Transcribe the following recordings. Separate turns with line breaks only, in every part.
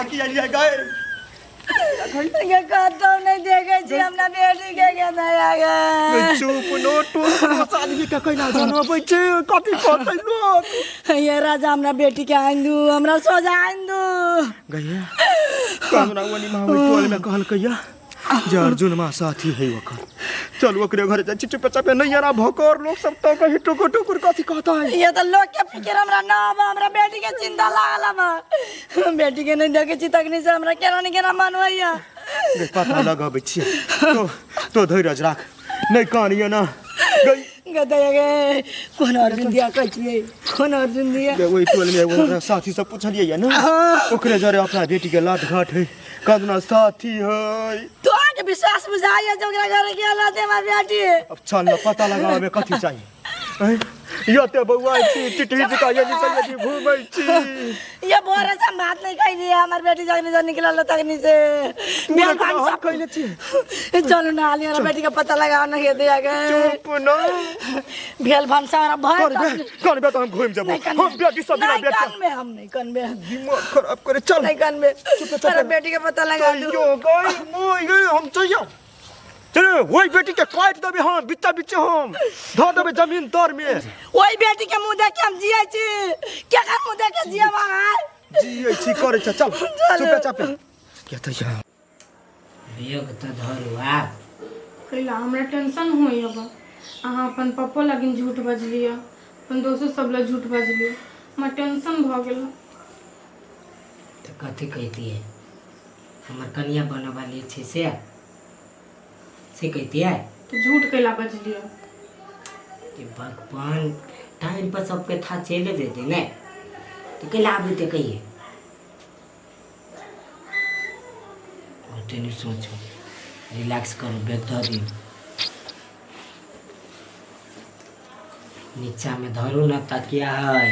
की जानिए गए
के कहतो नहीं देखे छी हमरा बेटी के नया गे
चुप नो टूस आदमी के कइला जानबै छै कथि कहतै लोग
ये राजा हमरा बेटी के आइंदू हमरा सोजा आइंदू
गैया कामना वनी मावे टोल में कहल कहिया जे अर्जुन मा साथी है ओकर चल ओकरे घर जा चुप चापे नहीं यारा भोकर लोग सब तो कहि टुकुर टुकुर कथि कहता है
ये तो लोग के फिकर हमरा ना बा हमरा बेटी के चिंता लागल बा बेटी के नहीं देखे छी तकनी से हमरा केना मानवैया
पता लगाबै छी तो धैर्य राख नहीं कानिए ना
गदया गे कौन अर्जुन दिया कहिए कौन अर्जुन दिया
वही टोल में वो साथी सब पूछलिए है ना ओकरे जरे अपना बेटी के लाट घाट है कदना साथी है
तो आके विश्वास बुझाइए जो ओकरा घर के लाते हमर बेटी
अब चल ना पता लगावे कथि चाहिए यते बौआ छी टिटही जका यदि सयदि घुमै छी
ये बोरे से बात नहीं कहि दिया हमर बेटी जगनी से निकलल तकनी से
बेल भान सब कइले छी
चलो ना आली हमरा बेटी का पता लगाओ नहीं दिया गे
चुप न
भेल भान सारा भय
कौन बे तो हम घुम जबो हम बेटी सब बिना बेटी
कान में हम नहीं कान में
दिमाग खराब करे चल
नहीं कान में मेरा बेटी का पता लगा दो
यो गई मोय गई हम चाहिए चले वही बेटी के काट देबे हम बिच्चा बिच्चा हम धो देबे जमीन तर में
वही बेटी के मुंह देख के हम जियै छी क्या का मुंह देख के जिया वहां
जियै छी करे छ चल चुप चापे क्या त या
योग त धरुआ
कैला हमरा टेंशन होई अब अहाँ अपन पप्पो लगिन झूठ बजलिए अपन दोस्तों सब लग झूठ बजलिए हमरा टेंशन भ गेल
त कथि कहती है हमर कन्या बने वाली छे से कहती है
तो झूठ कैला बजलिए
कि भगवान टाइम पर सबके था चले देते ने तो कैला आबे ते कहिए और तेने सोचो रिलैक्स करो बैग धो दी नीचा में धरू ना तकिया है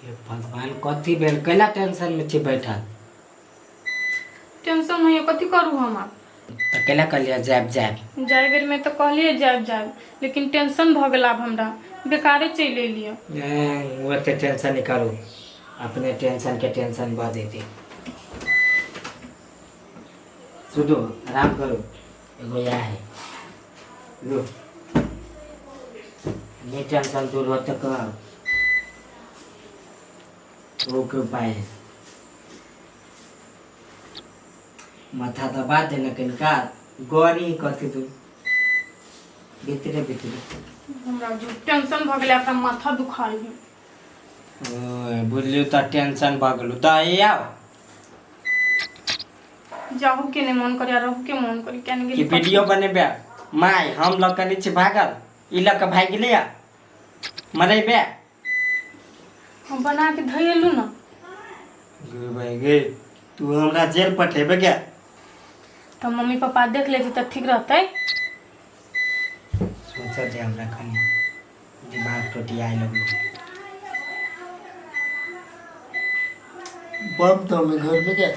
ये भगवान कथी बेल कैला टेंशन में छी बैठा
टेंशन नहीं है कथी करू हम
तो कैला कर लिया जाब
जाए बेर में तो कहलिए जाब लेकिन टेंशन भ गेल अब हमरा बेकारे चले लिए
वो तो टेंशन नहीं करो अपने टेंशन के टेंशन बढ़ देते सुनो आराम करो एगो या है लो ये टेंशन दूर हो तक वो के उपाय है माथा दबा देना कनिका गौरी कथी तू भीतरे
हमरा जो टेंशन भ गेल अपना माथा दुखाई
ओए बोलियो त टेंशन भ गेलु त आओ
जाहू के ने मन करे रहू के मन करे केन गेल
कि वीडियो बनेबे माय हम लोग कनी छी भागल ई लक भाग गेलिया मरेबे
हम बना के धइलु ना
गे भाई गे तू हमरा जेल पठेबे क्या
तो मम्मी पापा देख लेते तो ठीक रहते
सोचा दे हमरा कनी दिमाग टूटी आइ लगलो
बम तो में घर में क्या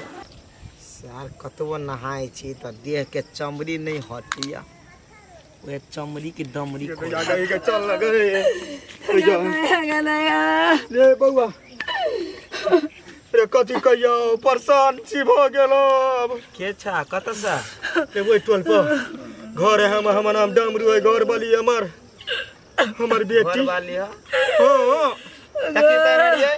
यार कतवा नहाय छी त देह के चमड़ी नहीं हटिया वे चमड़ी की दमड़ी को जागा के चल लगे ले बउआ रे कथि कहियो परेशान छी भ गेलो
के छा कत सा
ते ओइ टोल पर घर है हमर नाम डमरू है घर वाली हमर बेटी
घर वाली है
हां
तकी तारे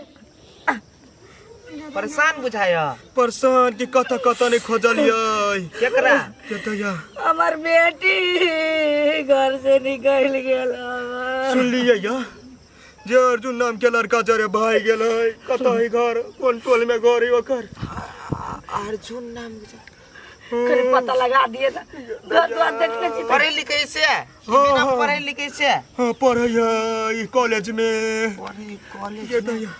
परेशान बुझाया
परेशान की कत नहीं खोजलिए
केकरा
केतया
हमर बेटी घर से निकल गेल
सुन लिए या जे अर्जुन नाम के लड़का जरे भाई गेल है कत है घर कौन टोल में घर है ओकर
अर्जुन नाम
करे पता लगा दिए ना घर द्वार देखने छी
पढ़े लिखे से बिना पढ़े लिखे से
हां पढ़ै है कॉलेज में
पढ़े कॉलेज
ये दया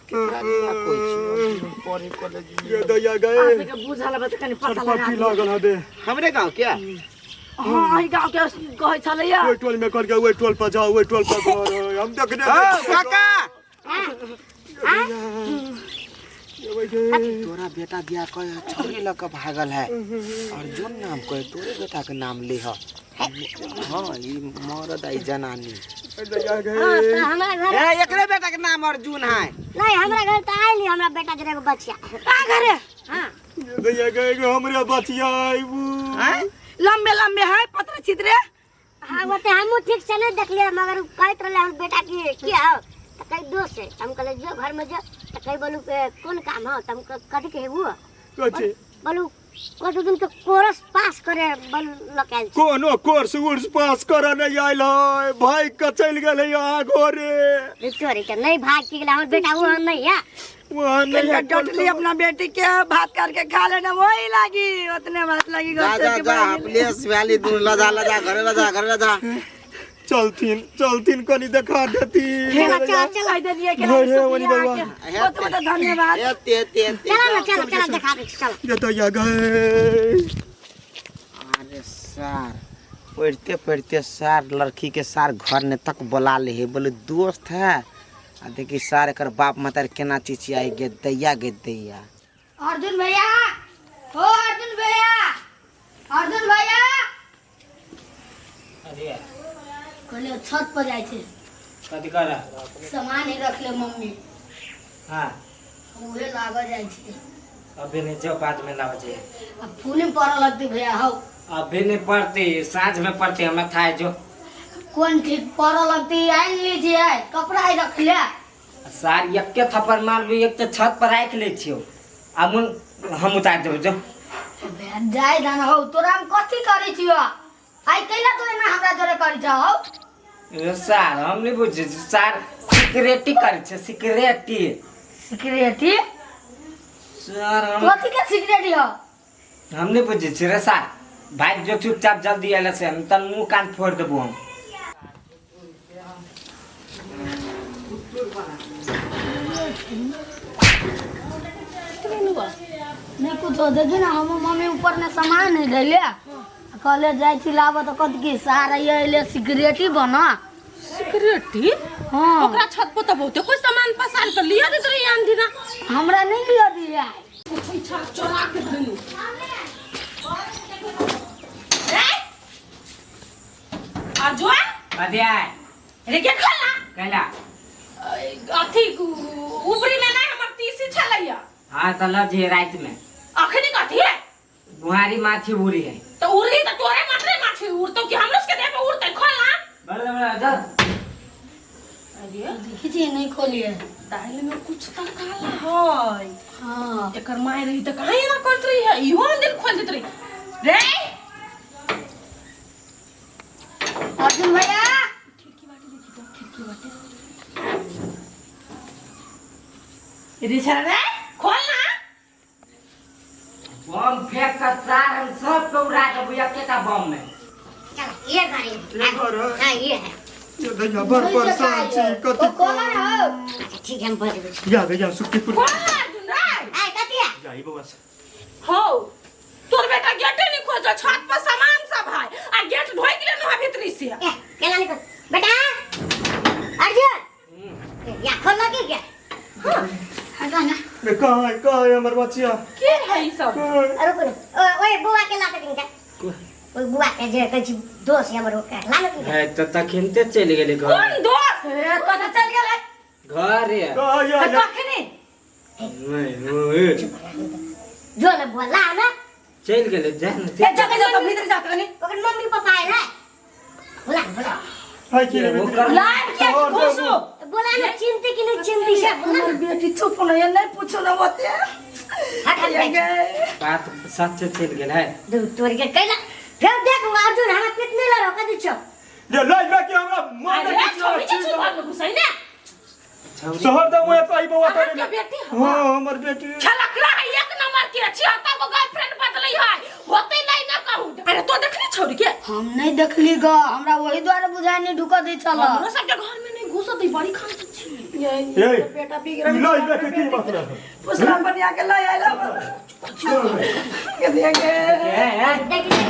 केकरा लिया कोई छी पढ़े कॉलेज
ये दया गए
आपके बुझाला बत कनी पता लगा
पट्टी लागल है दे
हमरे गांव क्या
हां ई गांव के कहै छलैया
ओइ टोल में कर के ओइ टोल पर जाओ ओइ टोल पर घर है हम देख दे
काका
ये
तोरा बेटा बियाह कर छोरी लक भागल है अर्जुन नाम कोई तोरे बेटा के नाम ले ह
हाँ ई मरद आई जनानी
दैया
हाँ,
गए
तो हमरा घर
ए एकरे बेटा के नाम अर्जुन है
नहीं, हमरा घर तो आइली हमरा बेटा जरे को बचिया
का घरे
हाँ
दैया गए हमरे बचिया आइबू
हैं
लंबे लंबे है पतरे छितरे
हाँ वो तो हमू ठीक से नहीं देख लिया मगर कहत रहे हम बेटा की क्या हो तो कई दोस्त है हम कहले जो घर में जो तो कई बोलू कौन काम हो तुम कथी के वो
कथी
बोलू कतो दिन के कोर्स पास करे बोल लकाल
कोनो कोर्स उर्स पास कर नहीं आइल है भाई का चल गेल यहाँ घरे
चोरी के नहीं भाग के गेला हमर बेटा वो नहीं है
वहाँ नहीं
डटली अपना बेटी के भात करके खा लेना वही लागी उतने बात लगी
जा जा जा प्लीज वाली दूर लजा लजा घरे लजा
चलतीन कनी देखा देती
चल आई दे दिए के
घरे वनी बाबा
बहुत बहुत धन्यवाद
ते
चलो दिखा दे चलो
दैया गए
अरे सर पढ़ते सर लड़की के सर घर ने तक बुला ले बोले दोस्त है आ देखी सर एक बाप मातार केना चीची आई गे दैया
अर्जुन भैया हो अर्जुन भैया
अरे
कहले छत पर जाय छे
कथी कर
सामान ही रख ले मम्मी
हाँ
उहे लागल जाय छे
अभी नहीं जो बाद में ना बजे
अब फूल में पड़ लगती भैया हो
अभी नहीं पढ़ती साँझ में पढ़ती हमें था जो
कौन ठीक पड़ लगती आई लीजिए कपड़ा ही रख ले
सार एक के थप्पड़ मार भी एक तो छत पर राख ले छियो अब हम उतार देबो जो
भैया जाय दाना हो तोरा हम कथी करै छियो आई कैला तोरे ना हमरा जोरे करै छ हो
ए सार हम नहीं बुझे सार सिक्रेटी करे छे सिक्रेटी
सिक्रेटी
सार हम
कथी के सिक्रेटी हो
हम नहीं बुझे छे रे सार भाई जो चुपचाप जल्दी आइला से हम तन मुंह कान फोड़ देबो हम
नहीं कुछ हो देखी ना हम मम्मी ऊपर ने सामान नहीं देले कहले जाय छी लाबो तो कथी की सारा ये ले सिक्रेटी बना
सिक्योरिटी
हां
ओकरा छत पर तो बहुते कोई सामान पसार कर लिया दे रही आंधी ना
हमरा नहीं लिया दिया
पीछा चोरा के धनु आजो
अधे
रे के खाला
कहला
अथी ऊपरी में ना हमर तीसी छलैया
हाँ तो लजे रात में
अखनी कथी है
बुहारी माछी उड़ी है
तो उड़ी तो तोरे माथे माछी उड़ तो कि हमरो के देह पे उड़ते खोला
बड़ा जा
अरे
देखी छी नहीं खोलिए
दाल में कुछ तो काला है
हां
एकर माय रही तो काहे ना करत रही है इहो दिन खोल देत रही रे
अर्जुन भैया
खिड़की बाटे देखी तो खिड़की बाटे रे छरा रे खोल ना
बम फेंक कर सार हम सब पे उड़ा के बुया के का बम में
चल ये गाड़ी
ये घर है।
हां ये है
ये दैया बर परेशान छी कथी
कौन हो
अच्छा ठीक है हम बोल देबे
या गया सुक्कीपुर
खोल ना अर्जुन रे
आई कथी है
जाई बाबा
हो तोर बेटा गेट नहीं खोज छत पर सामान सब है आ गेट ढोक ले ना भीतरी से
ए केला निकल बेटा अर्जुन या खोल लगे क्या हटा ना
रे कहाँ है हमर बचिया
के है ई सब
अरे बोलो ओए बुआ के लाते दिन का ओए बुआ के जे कछ दोस्त हमर ओके लानो की
है तो तखनते चल गेले घर
कौन दोस्त
ए कथा चल गेलै
घर है
कहाँ या
कखनी
जो ना बोला ना
चल गेले जा
ए
न
जगह जा भीतर जा कनी
ओकर मम्मी पापा है बोला
हाय की रे
लाइव के घुसो
बोला ना चिंती की नहीं चिंती से बोला
हमर बेटी चुप न ये नहीं पूछो ना होते
हट
बात सच चल गेल है
दू तोड़ के कैला फिर देख अर्जुन हमरा कितने लड़ो का दिछो
ये लाई बा के हमरा मार
अरे छोड़ी के चुप कर घुसै ना
शहर दा ओए पाई बाबा
अहाँ
तोरे
के बेटी
हां हमर बेटी
छलक रहा है एक नंबर के 76 गो गर्लफ्रेंड बदलै है होते नहीं ना कहूं अरे तो देखली छोड़ी के
हम नहीं देखली ग हमरा वही द्वारा बुझाई नहीं ढुक दै छल
हमरो सब के घर में नहीं घुसो दी बड़ी खान छी
ए
बेटा बिगड़
लाई बा के की बात रहा
पुसरा बनिया के लाई आइला के देंगे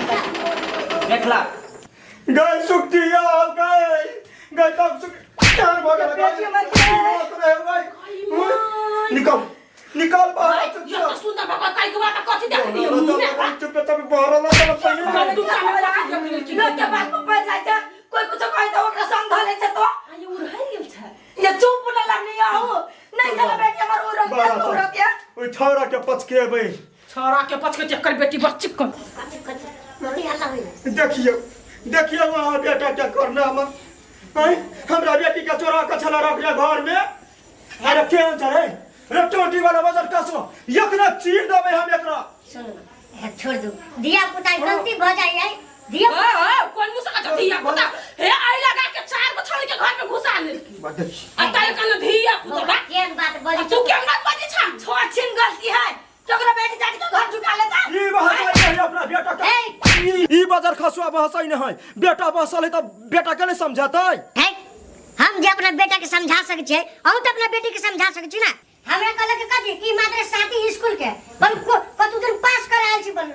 देखला
गए सुक्तिया गए तब सुक यार भगा निकल निकल बाहर
ये तो सुंदर बाबा काई के बात कथि देखली
चुप चुप बाहर ला पहले
तू का लगा के बात
देबै
छोरा के पछ के चक्कर बेटी बड़ चिकन
मम्मी हल्ला होई
देखियो वहाँ बेटा क्या करना हम हमरा बेटी के चोरा के छला रख दिया घर में। अरे केहन छ रे रे टोटी वाला बाजार कसो एकरा चीर देबै हम एकरा।
सुन ना छोड़ दो दिया पुता गलती भ जाई है दिया
कौन मुसा का धिया पुता हे आई लगा के 4 गो छोड़ के घर में घुसा ले आ ताई कन धिया पुता
केन बात बोली
तू केन बात बाजी छा
छोचिन गलती है तोकरा बेटी जाके तो घर झुका लेता
ई बहसाई नहीं अपना बेटा का ई बाजार खसुआ बहसाई नहीं बेटा बहसल है तो बेटा के नहीं समझातै
है हम जे अपना बेटा के समझा सकै छै हम तो अपना बेटी के समझा सकै छी ना। हमरा कहल के कथि की मात्र साथी स्कूल के बल कतु दिन पास कर आयल छी बल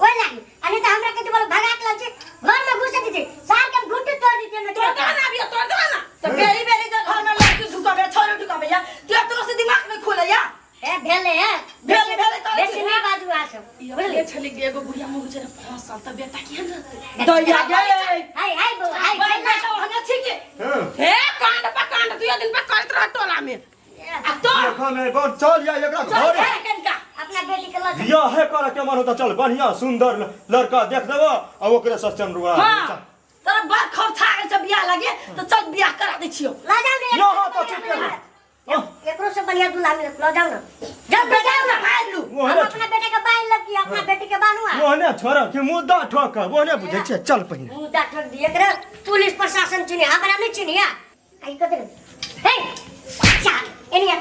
ओइ लागि अने त हमरा कथि बोल भगा के लाल छी घर में घुस दी सार के घुंटी तोड़ दी में
तोड़ दे ना बिया तोड़ दे ना
तो बेरी बेरी के घर में लड़की ढुकाबे छोरे ढुकाबे या तू तो से दिमाग में खोले या
ए भेले
भेले तो
बेसी नहीं बाजू आ सब
ये छली के एगो बुढ़िया मुंह जरा फंसल त बेटा केहन रहते
तो या गे
हाय बो हाय
ना तो हने ठीक
हे कांड पर कांड तू ये दिन पर करत रह टोला में आ तो
देखो मैं बहुत चल या एकरा घर
है कनका
अपना बेटी के लग
बियाह है करे के मन होता चल बढ़िया सुंदर लड़का देख देबो आ ओकरे सचन रुआ
हां तोरा बात खर्चा के से बियाह लगे तो चल बियाह करा दे छियो
ला जाओ ने
यहाँ तो चुप कर
एकरो से बढ़िया दूल्हा मिले ला जाओ ना जब जाओ ना मार लू हम अपना बेटे के बांध लग की अपना बेटी के बानुआ
ओने छोरा के मुद्दा ठोक ओने बुझे छे चल पहिने
मुद्दा ठोक दिए करे पुलिस प्रशासन चिनी हमरा नहीं चिनिया आई कदे हे चल एनिया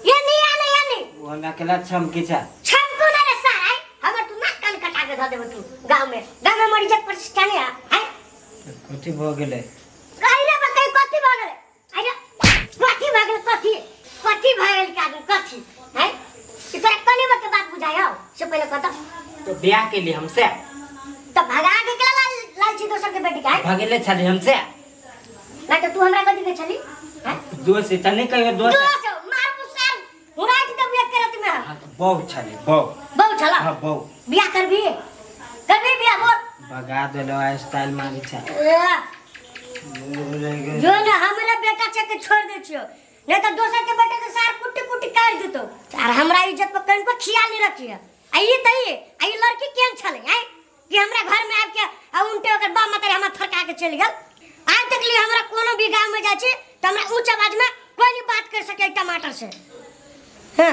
ये नहीं आने
वो ना केला छमकी छ
छमको ना रे साई हमर तू नाक कान कटा के ध देबो तू गांव में मरी जत प्रतिष्ठा नहीं है
कथि भ गेले
कहि रे बकई कथि भ गेले आइरा कथि भ गेले कथि भ गेल का कथि है ई तोरा कनी के बात बुझायो से पहले कत
तो ब्याह के लिए हमसे
तो भगा के केला लालची दोसर के बेटी का
भगेले छली हमसे
ना तो तू हमरा कथि के छली हैं
दोस्त त नहीं कहियो दोस्त
दोस मार तू साल उड़ाई दे बिया करत में
बहु छली बहु
बहु छला
हां बहु
बिया करबी बिया बोल
भगा देलो स्टाइल मारी छ
जो ना हमरा बेटा से के छोड़ दे छियो नहीं तो दोसर के बेटे के सार कुटी कुटी काट देतो और हमरा इज्जत पर कहीं को खियाल नहीं रखिए आई लड़की केन छले आई कि हमरा घर में आब के आ उनटे ओकर बा मत हमरा थरका के चल गेल आज तक लिए हमरा कोनो भी गांव में जाय छी त हमरा ऊंच आवाज में कोई नहीं बात कर सके टमाटर से हां